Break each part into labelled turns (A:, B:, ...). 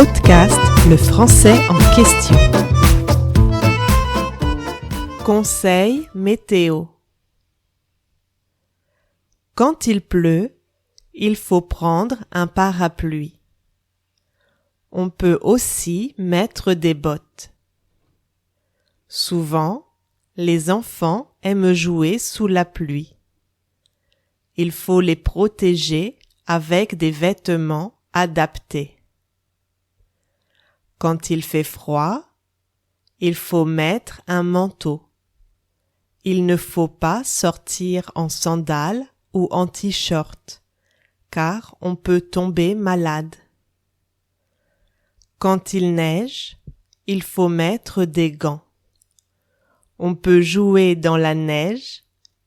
A: podcast Le français en question. Conseil météo. Quand il pleut, il faut prendre un parapluie. On peut aussi mettre des bottes. Souvent, les enfants aiment jouer sous la pluie. Il faut les protéger avec des vêtements adaptés. Quand il fait froid, il faut mettre un manteau. Il ne faut pas sortir en sandales ou en t-shirt, car on peut tomber malade. Quand il neige, il faut mettre des gants. On peut jouer dans la neige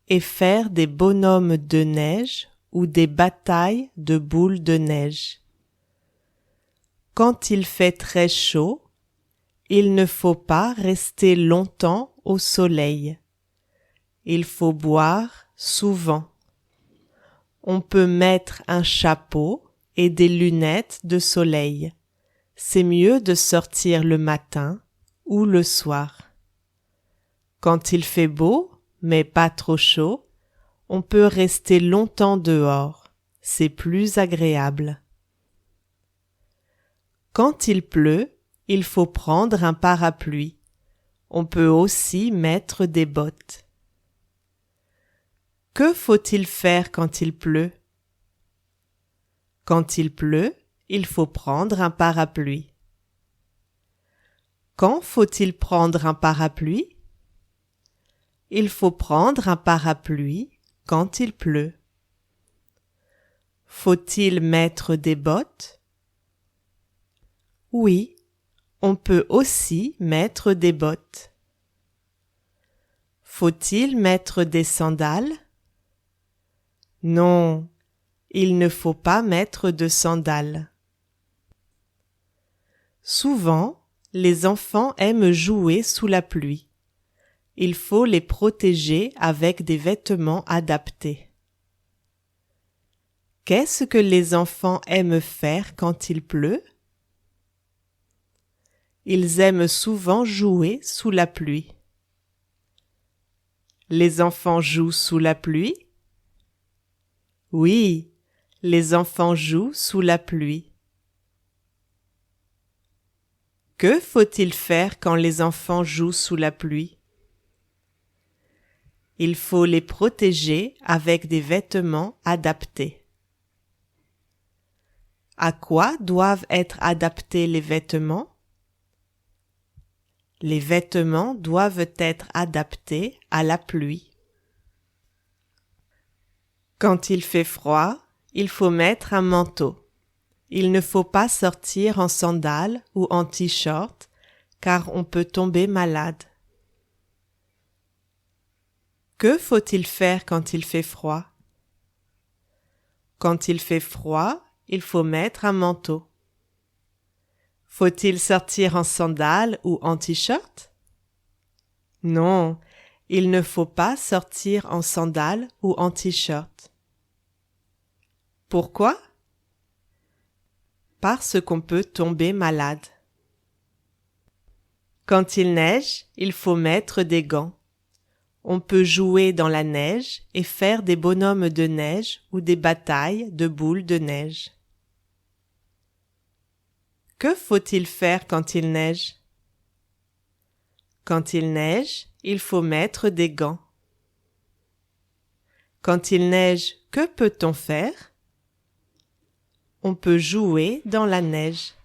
A: et faire des bonhommes de neige ou des batailles de boules de neige. Quand il fait très chaud, il ne faut pas rester longtemps au soleil. Il faut boire souvent. On peut mettre un chapeau et des lunettes de soleil. C'est mieux de sortir le matin ou le soir. Quand il fait beau, mais pas trop chaud, on peut rester longtemps dehors. C'est plus agréable. Quand il pleut, il faut prendre un parapluie. On peut aussi mettre des bottes. Que faut-il faire quand il pleut? Quand il pleut, il faut prendre un parapluie. Quand faut-il prendre un parapluie? Il faut prendre un parapluie quand il pleut. Faut-il mettre des bottes? Oui, on peut aussi mettre des bottes. Faut-il mettre des sandales? Non, il ne faut pas mettre de sandales. Souvent, les enfants aiment jouer sous la pluie. Il faut les protéger avec des vêtements adaptés. Qu'est-ce que les enfants aiment faire quand il pleut? Ils aiment souvent jouer sous la pluie. Les enfants jouent sous la pluie? Oui, les enfants jouent sous la pluie. Que faut-il faire quand les enfants jouent sous la pluie? Il faut les protéger avec des vêtements adaptés. À quoi doivent être adaptés les vêtements? Les vêtements doivent être adaptés à la pluie. Quand il fait froid, il faut mettre un manteau. Il ne faut pas sortir en sandales ou en t-shirt, car on peut tomber malade. Que faut-il faire quand il fait froid? Quand il fait froid, il faut mettre un manteau. Faut-il sortir en sandales ou en t-shirt? Non, il ne faut pas sortir en sandales ou en t-shirt. Pourquoi? Parce qu'on peut tomber malade. Quand il neige, il faut mettre des gants. On peut jouer dans la neige et faire des bonhommes de neige ou des batailles de boules de neige. Que faut-il faire quand il neige? Quand il neige, il faut mettre des gants. Quand il neige, que peut-on faire? On peut jouer dans la neige.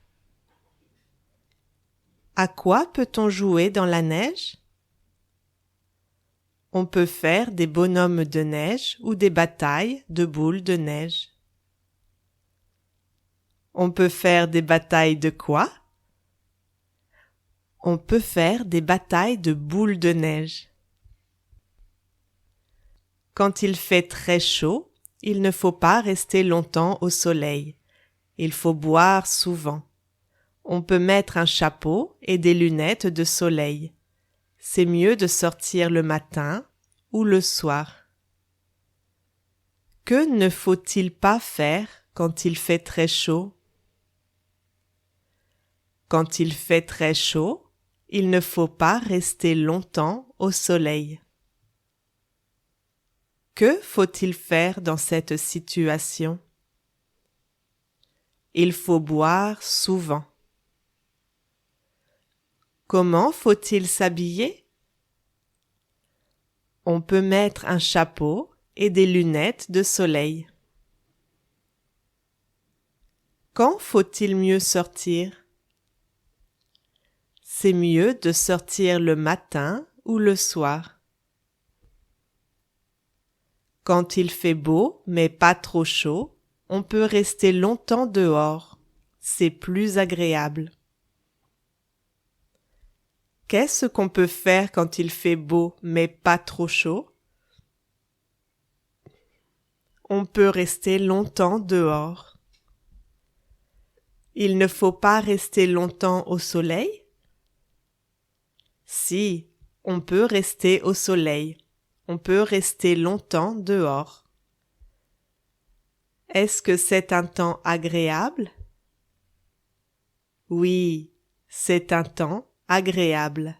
A: À quoi peut-on jouer dans la neige? On peut faire des bonhommes de neige ou des batailles de boules de neige. On peut faire des batailles de quoi? On peut faire des batailles de boules de neige. Quand il fait très chaud, il ne faut pas rester longtemps au soleil. Il faut boire souvent. On peut mettre un chapeau et des lunettes de soleil. C'est mieux de sortir le matin ou le soir. Que ne faut-il pas faire quand il fait très chaud? Quand il fait très chaud, il ne faut pas rester longtemps au soleil. Que faut-il faire dans cette situation? Il faut boire souvent. Comment faut-il s'habiller? On peut mettre un chapeau et des lunettes de soleil. Quand faut-il mieux sortir? C'est mieux de sortir le matin ou le soir. Quand il fait beau mais pas trop chaud, on peut rester longtemps dehors. C'est plus agréable. Qu'est-ce qu'on peut faire quand il fait beau mais pas trop chaud? On peut rester longtemps dehors. Il ne faut pas rester longtemps au soleil? Si, on peut rester au soleil. On peut rester longtemps dehors. Est-ce que c'est un temps agréable? Oui, c'est un temps agréable.